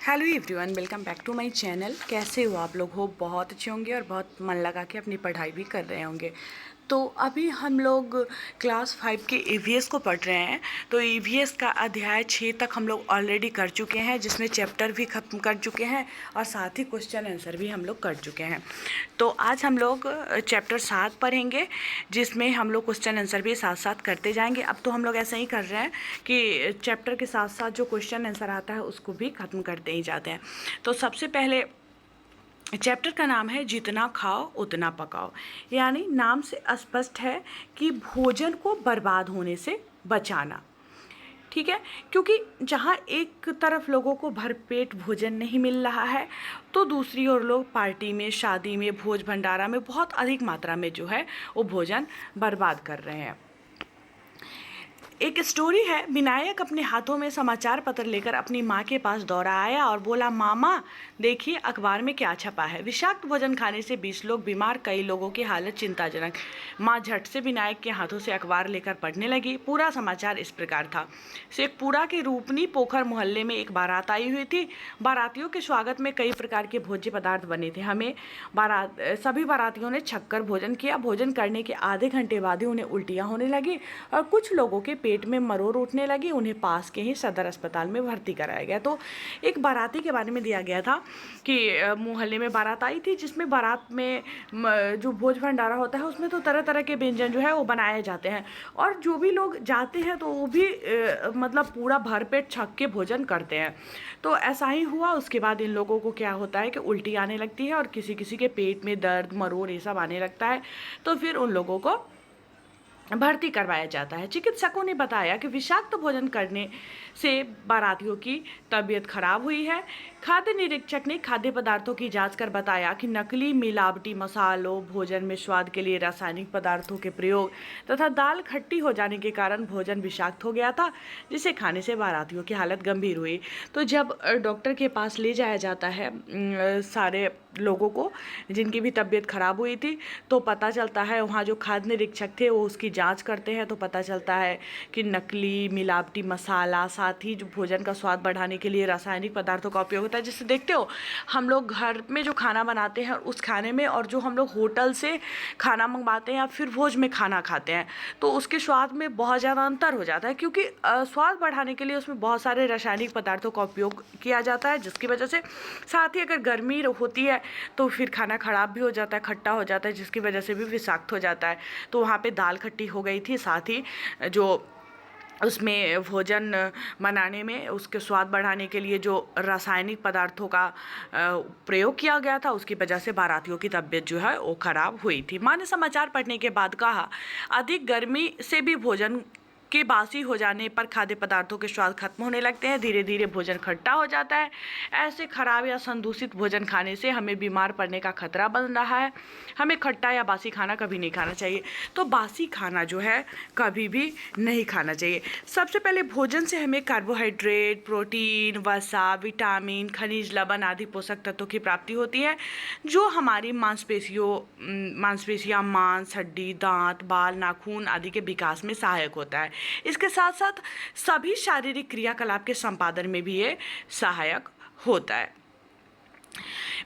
Hello everyone, welcome back to my channel. कैसे हो आप लोग? हो बहुत अच्छे होंगे और बहुत मन लगा के अपनी पढ़ाई भी कर रहे होंगे। तो अभी हम लोग क्लास 5 के ईवीएस को पढ़ रहे हैं। तो ईवीएस का अध्याय 6 तक हम लोग ऑलरेडी कर चुके हैं, जिसमें चैप्टर भी ख़त्म कर चुके हैं और साथ ही क्वेश्चन आंसर भी हम लोग कर चुके हैं। तो आज हम लोग चैप्टर 7 पढ़ेंगे, जिसमें हम लोग क्वेश्चन आंसर भी साथ साथ करते जाएंगे। अब तो हम लोग ऐसा ही कर रहे हैं कि चैप्टर के साथ साथ जो क्वेश्चन आंसर आता है उसको भी ख़त्म करते ही जाते हैं। तो सबसे पहले चैप्टर का नाम है जितना खाओ उतना पकाओ। यानी नाम से स्पष्ट है कि भोजन को बर्बाद होने से बचाना। ठीक है, क्योंकि जहाँ एक तरफ लोगों को भरपेट भोजन नहीं मिल रहा है, तो दूसरी ओर लोग पार्टी में, शादी में, भोज भंडारा में बहुत अधिक मात्रा में जो है वो भोजन बर्बाद कर रहे हैं। एक स्टोरी है, विनायक अपने हाथों में समाचार पत्र लेकर अपनी माँ के पास दौड़ा आया और बोला, मामा देखिए अखबार में क्या छपा है। विषाक्त भोजन खाने से 20 लोग बीमार, कई लोगों की हालत चिंताजनक। माँ झट से विनायक के हाथों से अखबार लेकर पढ़ने लगी। पूरा समाचार इस प्रकार था। शेखपुरा के रूपनी पोखर मोहल्ले में एक बारात आई हुई थी। बारातियों के स्वागत में कई प्रकार के भोज्य पदार्थ बने थे। सभी बारातियों ने छक्कर भोजन किया। भोजन करने के आधे घंटे बाद ही उन्हें उल्टियाँ होने लगी और कुछ लोगों के पेट में मरोड़ उठने लगी। उन्हें पास के ही सदर अस्पताल में भर्ती कराया गया। तो एक बाराती के बारे में दिया गया था कि मोहल्ले में बारात आई थी, जिसमें बारात में जो भोज भंडारा होता है उसमें तो तरह तरह के व्यंजन जो है वो बनाए जाते हैं, और जो भी लोग जाते हैं तो वो भी मतलब पूरा भरपेट छक के भोजन करते हैं। तो ऐसा ही हुआ। उसके बाद इन लोगों को क्या होता है कि उल्टी आने लगती है और किसी किसी के पेट में दर्द, मरोड़ ये सब आने लगता है। तो फिर उन लोगों को भर्ती करवाया जाता है। चिकित्सकों ने बताया कि विषाक्त भोजन करने से बारातियों की तबीयत खराब हुई है। खाद्य निरीक्षक ने खाद्य पदार्थों की जांच कर बताया कि नकली मिलावटी मसालों, भोजन में स्वाद के लिए रासायनिक पदार्थों के प्रयोग तथा दाल खट्टी हो जाने के कारण भोजन विषाक्त हो गया था, जिसे खाने से बारातियों की हालत गंभीर हुई। तो जब डॉक्टर के पास ले जाया जाता है सारे लोगों को जिनकी भी तबीयत खराब हुई थी, तो पता चलता है वहाँ जो खाद्य निरीक्षक थे वो उसकी जांच करते हैं, तो पता चलता है कि नकली मिलावटी मसाला, साथ ही जो भोजन का स्वाद बढ़ाने के लिए रासायनिक पदार्थों का उपयोग होता है। जिससे देखते हो हम लोग घर में जो खाना बनाते हैं उस खाने में, और जो हम लोग होटल से खाना मंगवाते हैं या फिर भोज में खाना खाते हैं, तो उसके स्वाद में बहुत ज़्यादा अंतर हो जाता है, क्योंकि स्वाद बढ़ाने के लिए उसमें बहुत सारे रासायनिक पदार्थों का उपयोग किया जाता है, जिसकी वजह से साथ ही अगर गर्मी होती है तो फिर खाना ख़राब भी हो जाता है, खट्टा हो जाता है, जिसकी वजह से भी विषाक्त हो जाता है। तो वहाँ पे दाल खट्टी हो गई थी, साथ ही जो उसमें भोजन बनाने में उसके स्वाद बढ़ाने के लिए जो रासायनिक पदार्थों का प्रयोग किया गया था, उसकी वजह से बारातियों की तबीयत जो है वो खराब हुई थी। माँ ने समाचार पढ़ने के बाद कहा, अधिक गर्मी से भी भोजन के बासी हो जाने पर खाद्य पदार्थों के स्वाद खत्म होने लगते हैं, धीरे धीरे भोजन खट्टा हो जाता है। ऐसे खराब या संदूषित भोजन खाने से हमें बीमार पड़ने का खतरा बन रहा है। हमें खट्टा या बासी खाना कभी नहीं खाना चाहिए। तो बासी खाना जो है कभी भी नहीं खाना चाहिए। सबसे पहले भोजन से हमें कार्बोहाइड्रेट, प्रोटीन, वसा, विटामिन, खनिज, लवण आदि पोषक तत्वों की प्राप्ति होती है, जो हमारी मांसपेशियाँ, मांस, हड्डी, दांत, बाल, नाखून आदि के विकास में सहायक होता है। इसके साथ साथ सभी शारीरिक क्रियाकलाप के संपादन में भी ये सहायक होता है।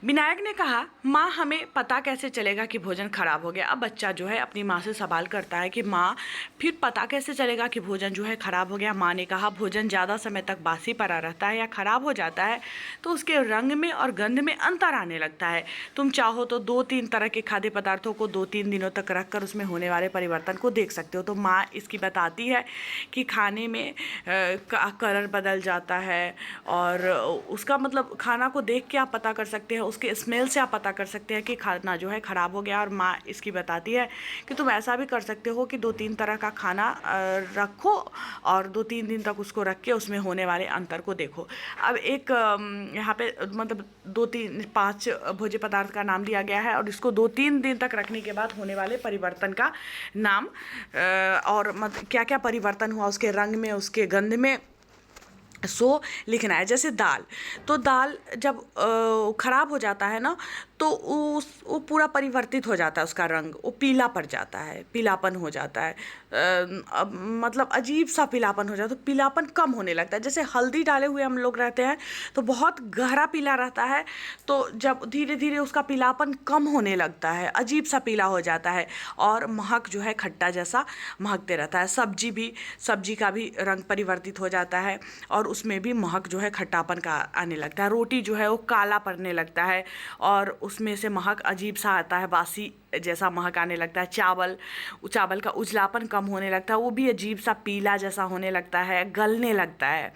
विनायक ने कहा, माँ हमें पता कैसे चलेगा कि भोजन खराब हो गया। अब बच्चा जो है अपनी माँ से सवाल करता है कि माँ फिर पता कैसे चलेगा कि भोजन जो है खराब हो गया। माँ ने कहा, भोजन ज़्यादा समय तक बासी पड़ा रहता है या खराब हो जाता है तो उसके रंग में और गंध में अंतर आने लगता है। तुम चाहो तो 2-3 तरह के खाद्य पदार्थों को 2-3 दिनों तक रख कर उसमें होने वाले परिवर्तन को देख सकते हो। तो माँ इसकी बताती है कि खाने में कलर बदल जाता है, और उसका मतलब खाना को देख के आप पता कर सकते हैं, उसके स्मेल से आप पता कर सकते हैं कि खाना जो है ख़राब हो गया। और माँ इसकी बताती है कि तुम ऐसा भी कर सकते हो कि 2-3 तरह का खाना रखो और 2-3 दिन तक उसको रख के उसमें होने वाले अंतर को देखो। अब एक यहाँ पे मतलब 2-3-5 भोज्य पदार्थ का नाम दिया गया है, और इसको 2-3 दिन तक रखने के बाद होने वाले परिवर्तन का नाम और मतलब क्या क्या परिवर्तन हुआ उसके रंग में, उसके गंध में, लिखना है। जैसे दाल, तो दाल जब ख़राब हो जाता है ना, तो वो पूरा परिवर्तित हो जाता है, उसका रंग वो पीला पड़ जाता है, पीलापन हो जाता है। मतलब अजीब सा पीलापन हो जाता है, तो पीलापन कम होने लगता है। जैसे हल्दी डाले हुए हम लोग रहते हैं तो बहुत गहरा पीला रहता है, तो जब धीरे धीरे उसका पीलापन कम होने लगता है, अजीब सा पीला हो जाता है और महक जो है खट्टा जैसा महकते रहता है। सब्जी का भी रंग परिवर्तित हो जाता है और उसमें भी महक जो है खट्टापन का आने लगता है। रोटी जो है वो काला पड़ने लगता है और उसमें से महक अजीब सा आता है, बासी जैसा महक आने लगता है। चावल का उजलापन कम होने लगता है, वो भी अजीब सा पीला जैसा होने लगता है, गलने लगता है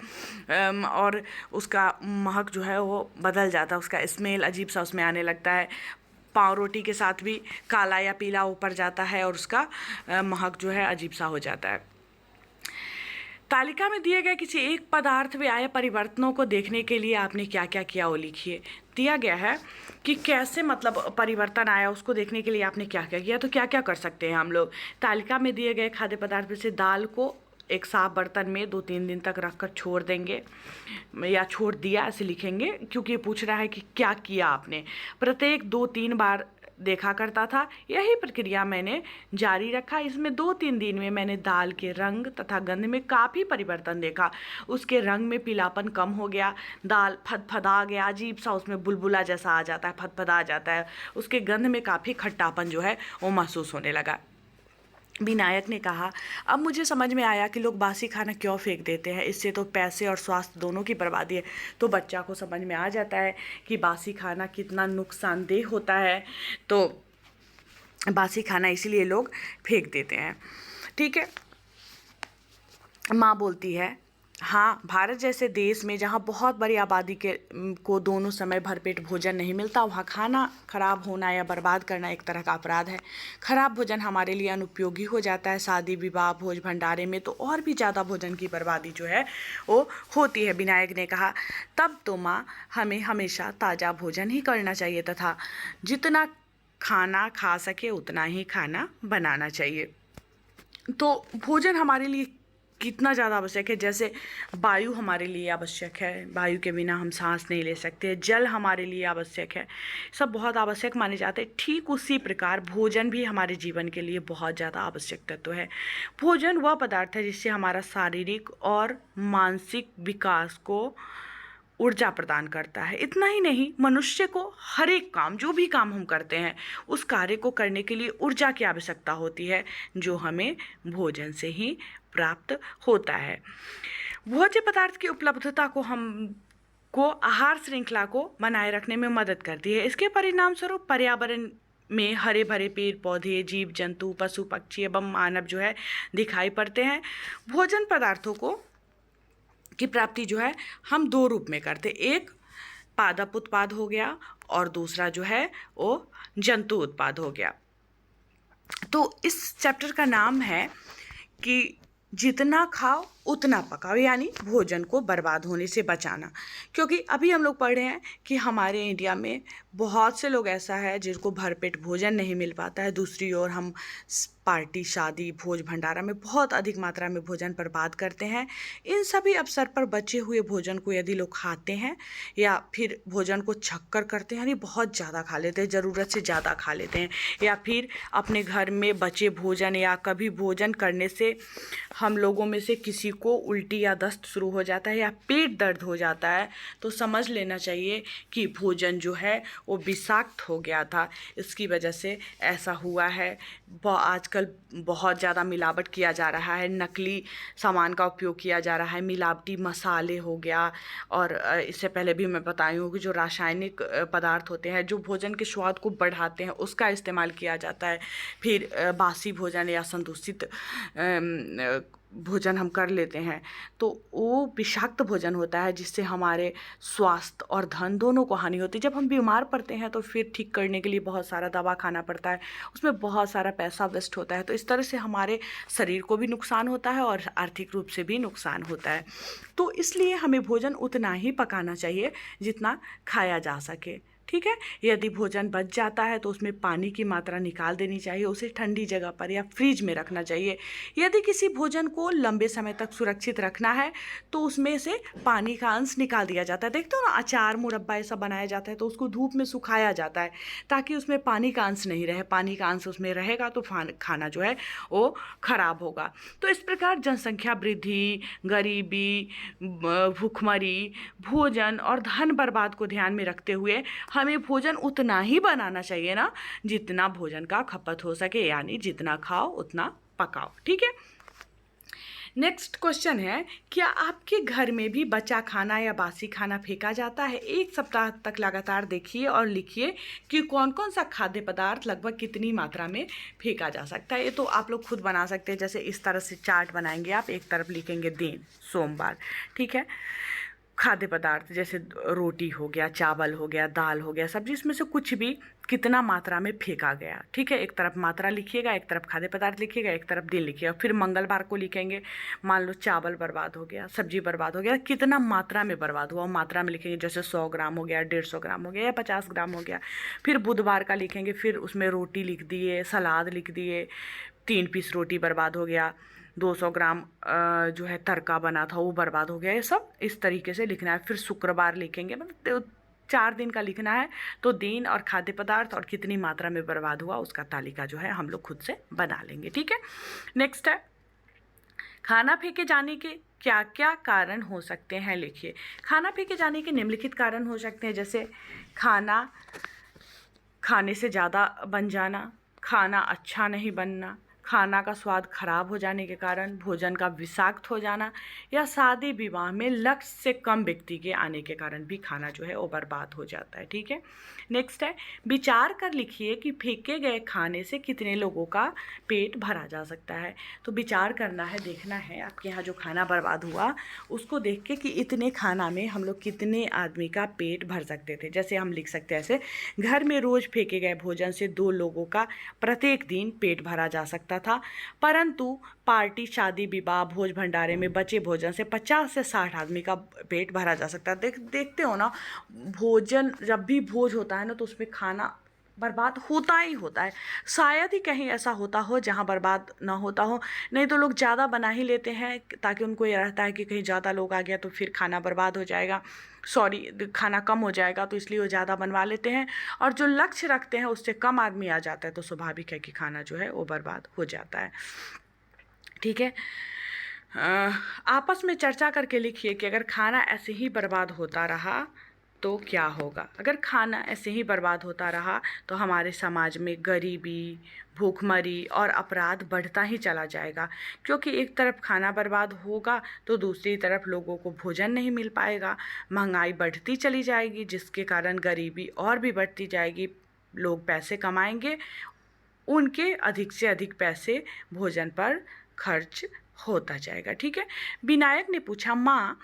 और उसका महक जो है वो बदल जाता है, उसका स्मेल अजीब सा उसमें आने लगता है। पाव रोटी के साथ भी काला या पीला ऊपर जाता है और उसका महक जो है अजीब सा हो जाता है। तालिका में दिए गए किसी एक पदार्थ में आए परिवर्तनों को देखने के लिए आपने क्या क्या किया वो लिखिए। दिया गया है कि कैसे मतलब परिवर्तन आया, उसको देखने के लिए आपने क्या क्या किया। तो क्या क्या कर सकते हैं हम लोग। तालिका में दिए गए खाद्य पदार्थ में से दाल को एक साफ बर्तन में 2-3 दिन तक रखकर छोड़ देंगे, या छोड़ दिया ऐसे लिखेंगे, क्योंकि ये पूछ रहा है कि क्या किया आपने। प्रत्येक 2-3 बार देखा करता था, यही प्रक्रिया मैंने जारी रखा। इसमें 2-3 दिन में मैंने दाल के रंग तथा गंध में काफ़ी परिवर्तन देखा। उसके रंग में पीलापन कम हो गया, दाल फदफदा गया, अजीब सा उसमें बुलबुला जैसा आ जाता है, फदफदा आ जाता है। उसके गंध में काफ़ी खट्टापन जो है वो महसूस होने लगा। विनायक ने कहा, अब मुझे समझ में आया कि लोग बासी खाना क्यों फेंक देते हैं, इससे तो पैसे और स्वास्थ्य दोनों की बर्बादी है। तो बच्चा को समझ में आ जाता है कि बासी खाना कितना नुकसानदेह होता है, तो बासी खाना इसीलिए लोग फेंक देते हैं। ठीक है। माँ बोलती है, हाँ, भारत जैसे देश में जहाँ बहुत बड़ी आबादी को दोनों समय भरपेट भोजन नहीं मिलता, वहाँ खाना खराब होना या बर्बाद करना एक तरह का अपराध है। खराब भोजन हमारे लिए अनुपयोगी हो जाता है। शादी विवाह भोज भंडारे में तो और भी ज़्यादा भोजन की बर्बादी जो है वो होती है। विनायक ने कहा, तब तो माँ हमें हमेशा ताज़ा भोजन ही करना चाहिए तथा जितना खाना खा सके उतना ही खाना बनाना चाहिए। तो भोजन हमारे लिए कितना ज़्यादा आवश्यक है। जैसे वायु हमारे लिए आवश्यक है, वायु के बिना हम सांस नहीं ले सकते। जल हमारे लिए आवश्यक है, सब बहुत आवश्यक माने जाते हैं। ठीक उसी प्रकार भोजन भी हमारे जीवन के लिए बहुत ज़्यादा आवश्यक तत्व है। भोजन वह पदार्थ है जिससे हमारा शारीरिक और मानसिक विकास को ऊर्जा प्रदान करता है। इतना ही नहीं, मनुष्य को हर एक काम, जो भी काम हम करते हैं, उस कार्य को करने के लिए ऊर्जा की आवश्यकता होती है, जो हमें भोजन से ही प्राप्त होता है। भोज्य पदार्थ की उपलब्धता को आहार श्रृंखला को बनाए रखने में मदद करती है। इसके परिणाम स्वरूप पर्यावरण में हरे भरे पेड़ पौधे, जीव जंतु, पशु पक्षी एवं मानव जो है दिखाई पड़ते हैं। भोजन पदार्थों को की प्राप्ति जो है हम 2 रूप में करते, एक पादप उत्पाद हो गया और दूसरा जो है वो जंतु उत्पाद हो गया। तो इस चैप्टर का नाम है कि जितना खाओ उतना पकाओ, यानी भोजन को बर्बाद होने से बचाना। क्योंकि अभी हम लोग पढ़ रहे हैं कि हमारे इंडिया में बहुत से लोग ऐसा है जिनको भरपेट भोजन नहीं मिल पाता है। दूसरी ओर हम पार्टी, शादी, भोज भंडारा में बहुत अधिक मात्रा में भोजन बर्बाद करते हैं। इन सभी अवसर पर बचे हुए भोजन को यदि लोग खाते हैं या फिर भोजन को छक्कर करते हैं, यानी बहुत ज़्यादा खा लेते हैं, ज़रूरत से ज़्यादा खा लेते हैं, या फिर अपने घर में बचे भोजन या कभी भोजन करने से हम लोगों में से किसी को उल्टी या दस्त शुरू हो जाता है या पेट दर्द हो जाता है, तो समझ लेना चाहिए कि भोजन जो है वो विषाक्त हो गया था, इसकी वजह से ऐसा हुआ है। आजकल बहुत ज़्यादा मिलावट किया जा रहा है, नकली सामान का उपयोग किया जा रहा है, मिलावटी मसाले हो गया, और इससे पहले भी मैं बताई हूँ कि जो रासायनिक पदार्थ होते हैं जो भोजन के स्वाद को बढ़ाते हैं उसका इस्तेमाल किया जाता है। फिर बासी भोजन या संदूषित भोजन हम कर लेते हैं, तो वो विषाक्त भोजन होता है जिससे हमारे स्वास्थ्य और धन दोनों को हानि होती है। जब हम बीमार पड़ते हैं तो फिर ठीक करने के लिए बहुत सारा दवा खाना पड़ता है, उसमें बहुत सारा पैसा वेस्ट होता है। तो इस तरह से हमारे शरीर को भी नुकसान होता है और आर्थिक रूप से भी नुकसान होता है। तो इसलिए हमें भोजन उतना ही पकाना चाहिए जितना खाया जा सके। ठीक है। यदि भोजन बच जाता है तो उसमें पानी की मात्रा निकाल देनी चाहिए, उसे ठंडी जगह पर या फ्रिज में रखना चाहिए। यदि किसी भोजन को लंबे समय तक सुरक्षित रखना है तो उसमें से पानी का अंश निकाल दिया जाता है। देखते हो ना, अचार मुरब्बा ऐसा बनाया जाता है तो उसको धूप में सुखाया जाता है ताकि उसमें पानी का अंश नहीं रहे। पानी का अंश उसमें रहेगा तो खाना जो है वो खराब होगा। तो इस प्रकार जनसंख्या वृद्धि, गरीबी, भूखमरी, भोजन और धन बर्बाद को ध्यान में रखते हुए हमें भोजन उतना ही बनाना चाहिए ना जितना भोजन का खपत हो सके, यानी जितना खाओ उतना पकाओ। ठीक है। नेक्स्ट क्वेश्चन है, क्या आपके घर में भी बचा खाना या बासी खाना फेंका जाता है? 1 सप्ताह तक लगातार देखिए और लिखिए कि कौन कौन सा खाद्य पदार्थ लगभग कितनी मात्रा में फेंका जा सकता है। ये तो आप लोग खुद बना सकते हैं। जैसे इस तरह से चार्ट बनाएंगे आप, एक तरफ लिखेंगे दिन, सोमवार, ठीक है, खाद्य पदार्थ जैसे रोटी हो गया, चावल हो गया, दाल हो गया, सब्जी, इसमें से कुछ भी कितना मात्रा में फेंका गया। ठीक है, एक तरफ मात्रा लिखिएगा, एक तरफ खाद्य पदार्थ लिखिएगा, एक तरफ दिन लिखिएगा। फिर मंगलवार को लिखेंगे, मान लो चावल बर्बाद हो गया, सब्जी बर्बाद हो गया, कितना मात्रा में बर्बाद हुआ मात्रा में लिखेंगे, जैसे 100 ग्राम हो गया, 150 ग्राम हो गया या 50 ग्राम हो गया। फिर बुधवार का लिखेंगे, फिर उसमें रोटी लिख दिए, सलाद लिख दिए, 3 पीस रोटी बर्बाद हो गया, 200 ग्राम जो है तड़का बना था वो बर्बाद हो गया। ये सब इस तरीके से लिखना है। फिर शुक्रवार लिखेंगे, मतलब 4 दिन का लिखना है, तो दिन और खाद्य पदार्थ और कितनी मात्रा में बर्बाद हुआ उसका तालिका जो है हम लोग खुद से बना लेंगे। ठीक है। नेक्स्ट है, खाना फेंके जाने के क्या क्या कारण हो सकते हैं, लिखिए। खाना फेंके जाने के निम्नलिखित कारण हो सकते हैं, जैसे खाना खाने से ज़्यादा बन जाना, खाना अच्छा नहीं बनना, खाना का स्वाद खराब हो जाने के कारण, भोजन का विषाक्त हो जाना, या शादी विवाह में लक्ष्य से कम व्यक्ति के आने के कारण भी खाना जो है वो बर्बाद हो जाता है। ठीक है। नेक्स्ट है, विचार कर लिखिए कि फेंके गए खाने से कितने लोगों का पेट भरा जा सकता है। तो विचार करना है, देखना है आपके यहाँ जो खाना बर्बाद हुआ उसको देख के कि इतने खाना में हम लोग कितने आदमी का पेट भर सकते थे। जैसे हम लिख सकते हैं ऐसे, घर में रोज़ फेंके गए भोजन से 2 लोगों का प्रत्येक दिन पेट भरा जा सकता था, परंतु पार्टी, शादी विवाह, भोज भंडारे में बचे भोजन से 50 से 60 आदमी का पेट भरा जा सकता है। देखते हो ना, भोजन जब भी भोज होता है ना तो उसमें खाना बर्बाद होता ही होता है। शायद ही कहीं ऐसा होता हो जहाँ बर्बाद ना होता हो, नहीं तो लोग ज़्यादा बना ही लेते हैं ताकि उनको ये रहता है कि कहीं ज़्यादा लोग आ गया तो फिर खाना बर्बाद हो जाएगा, खाना कम हो जाएगा, तो इसलिए वो ज़्यादा बनवा लेते हैं। और जो लक्ष्य रखते हैं उससे कम आदमी आ जाता है तो स्वाभाविक है कि खाना जो है वो बर्बाद हो जाता है। ठीक है। आपस में चर्चा करके लिखिए कि अगर खाना ऐसे ही बर्बाद होता रहा तो क्या होगा। अगर खाना ऐसे ही बर्बाद होता रहा तो हमारे समाज में गरीबी, भूखमरी और अपराध बढ़ता ही चला जाएगा, क्योंकि एक तरफ खाना बर्बाद होगा तो दूसरी तरफ लोगों को भोजन नहीं मिल पाएगा, महंगाई बढ़ती चली जाएगी जिसके कारण गरीबी और भी बढ़ती जाएगी। लोग पैसे कमाएंगे, उनके अधिक से अधिक पैसे भोजन पर खर्च होता जाएगा। ठीक है। विनायक ने पूछा, माँ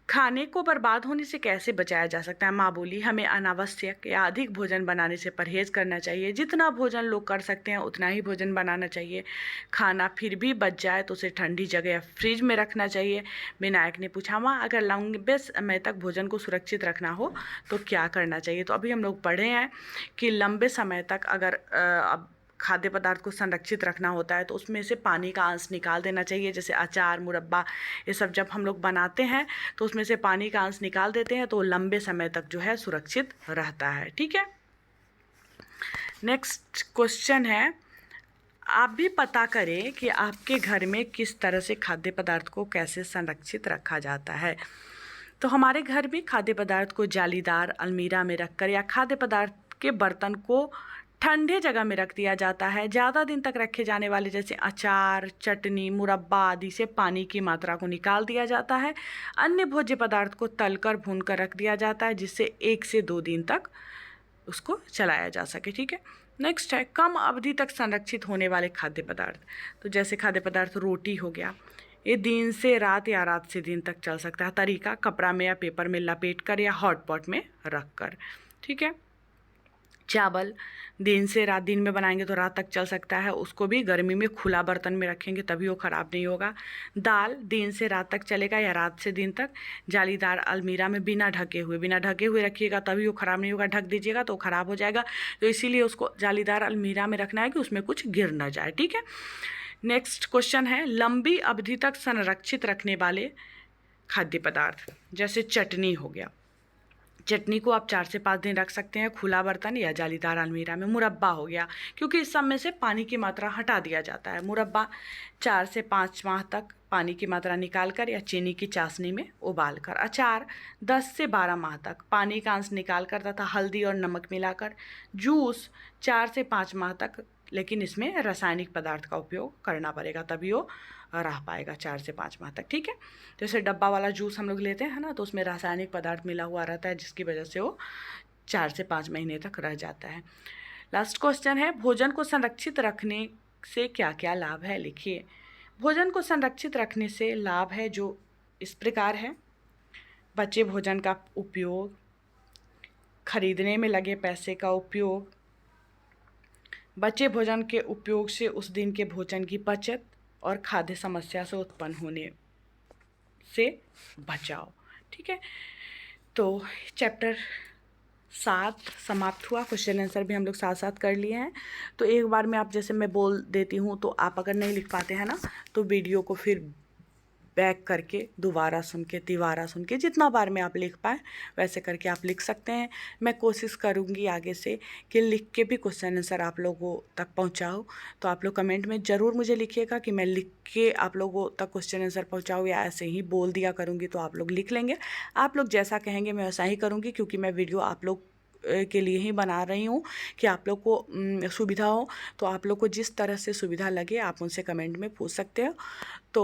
खाने को बर्बाद होने से कैसे बचाया जा सकता है? माँ बोली, हमें अनावश्यक या अधिक भोजन बनाने से परहेज़ करना चाहिए। जितना भोजन लोग कर सकते हैं उतना ही भोजन बनाना चाहिए। खाना फिर भी बच जाए तो उसे ठंडी जगह या फ्रिज में रखना चाहिए। विनायक ने पूछा, माँ अगर लंबे समय तक भोजन को सुरक्षित रखना हो तो क्या करना चाहिए? तो अभी हम लोग पढ़े हैं कि लंबे समय तक अगर अब खाद्य पदार्थ को संरक्षित रखना होता है तो उसमें से पानी का अंश निकाल देना चाहिए। जैसे अचार, मुरब्बा, ये सब जब हम लोग बनाते हैं तो उसमें से पानी का अंश निकाल देते हैं तो लंबे समय तक जो है सुरक्षित रहता है। ठीक है। नेक्स्ट क्वेश्चन है, आप भी पता करें कि आपके घर में किस तरह से खाद्य पदार्थ को कैसे संरक्षित रखा जाता है। तो हमारे घर में खाद्य पदार्थ को जालीदार अलमीरा में रखकर या खाद्य पदार्थ के बर्तन को ठंडे जगह में रख दिया जाता है। ज़्यादा दिन तक रखे जाने वाले जैसे अचार, चटनी, मुरब्बा आदि से पानी की मात्रा को निकाल दिया जाता है। अन्य भोज्य पदार्थ को तलकर भूनकर रख दिया जाता है जिससे 1 से 2 दिन तक उसको चलाया जा सके। ठीक है। नेक्स्ट है, कम अवधि तक संरक्षित होने वाले खाद्य पदार्थ। तो जैसे खाद्य पदार्थ रोटी हो गया, ये दिन से रात या रात से दिन तक चल सकता है। तरीका, कपड़ा में या पेपर में लपेट कर या हॉट पॉट में रख कर। ठीक है। चावल दिन से रात, दिन में बनाएंगे तो रात तक चल सकता है, उसको भी गर्मी में खुला बर्तन में रखेंगे तभी वो ख़राब नहीं होगा। दाल दिन से रात तक चलेगा या रात से दिन तक जालीदार अलमीरा में बिना ढके हुए रखिएगा तभी वो ख़राब नहीं होगा। ढक दीजिएगा तो ख़राब हो जाएगा, तो इसीलिए उसको जालीदार अलमीरा में रखना है कि उसमें कुछ गिर ना जाए, ठीक है। नेक्स्ट क्वेश्चन है, लंबी अवधि तक संरक्षित रखने वाले खाद्य पदार्थ, जैसे चटनी हो गया, चटनी को आप 4 से 5 दिन रख सकते हैं खुला बर्तन या जालीदार अलमीरा में। मुरब्बा हो गया, क्योंकि इस सब में से पानी की मात्रा हटा दिया जाता है। मुरब्बा 4 से 5 माह तक पानी की मात्रा निकाल कर या चीनी की चाशनी में उबाल कर। अचार 10 से 12 माह तक पानी का अंश निकाल कर तथा हल्दी और नमक मिलाकर। जूस 4 से 5 माह तक, लेकिन इसमें रासायनिक पदार्थ का उपयोग करना पड़ेगा तभी वो रह पाएगा 4 से 5 माह तक, ठीक है। जैसे डब्बा वाला जूस हम लोग लेते हैं ना, तो उसमें रासायनिक पदार्थ मिला हुआ रहता है जिसकी वजह से वो 4 से 5 महीने तक रह जाता है। लास्ट क्वेश्चन है, भोजन को संरक्षित रखने से क्या क्या लाभ है, लिखिए। भोजन को संरक्षित रखने से लाभ है जो इस प्रकार है, बचे भोजन का उपयोग, खरीदने में लगे पैसे का उपयोग, बचे भोजन के उपयोग से उस दिन के भोजन की बचत और खाद्य समस्या से उत्पन्न होने से बचाव, ठीक है। तो चैप्टर 7 समाप्त हुआ। क्वेश्चन आंसर भी हम लोग साथ साथ कर लिए हैं। तो एक बार में आप, जैसे मैं बोल देती हूँ, तो आप अगर नहीं लिख पाते हैं ना, तो वीडियो को फिर बैक करके दोबारा सुन के, तिबारा सुन के, जितना बार में आप लिख पाएँ वैसे करके आप लिख सकते हैं। मैं कोशिश करूँगी आगे से कि लिख के भी क्वेश्चन आंसर आप लोगों तक पहुँचाऊँ। तो आप लोग कमेंट में ज़रूर मुझे लिखिएगा कि मैं लिख के आप लोगों तक क्वेश्चन आंसर पहुँचाऊँ या ऐसे ही बोल दिया करूँगी तो आप लोग लिख लेंगे। आप लोग जैसा कहेंगे मैं वैसा ही करूँगी, क्योंकि मैं वीडियो आप लोग के लिए ही बना रही हूँ कि आप लोग को सुविधा हो। तो आप लोग को जिस तरह से सुविधा लगे आप उनसे कमेंट में पूछ सकते हो। तो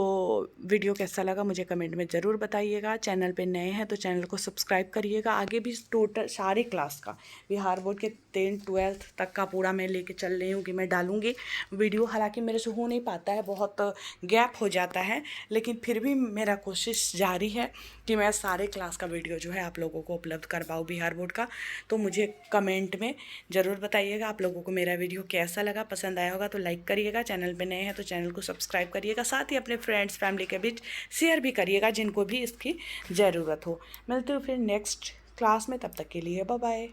वीडियो कैसा लगा मुझे कमेंट में ज़रूर बताइएगा। चैनल पे नए हैं तो चैनल को सब्सक्राइब करिएगा। आगे भी टोटल सारे क्लास का, बिहार बोर्ड के 10-12 तक का पूरा मैं लेके चल रही हूँ कि मैं डालूँगी वीडियो। हालांकि मेरे से हो नहीं पाता है, बहुत गैप हो जाता है, लेकिन फिर भी मेरा कोशिश जारी है कि मैं सारे क्लास का वीडियो जो है आप लोगों को उपलब्ध कर पाऊँ बिहार बोर्ड का। तो मुझे कमेंट में ज़रूर बताइएगा आप लोगों को मेरा वीडियो कैसा लगा। पसंद आया होगा तो लाइक करिएगा, चैनल पे नए हैं तो चैनल को सब्सक्राइब करिएगा, साथ ही अपने फ्रेंड्स फैमिली के बीच शेयर भी करिएगा जिनको भी इसकी ज़रूरत हो। मिलते हो फिर नेक्स्ट क्लास में, तब तक के लिए बाय बाय।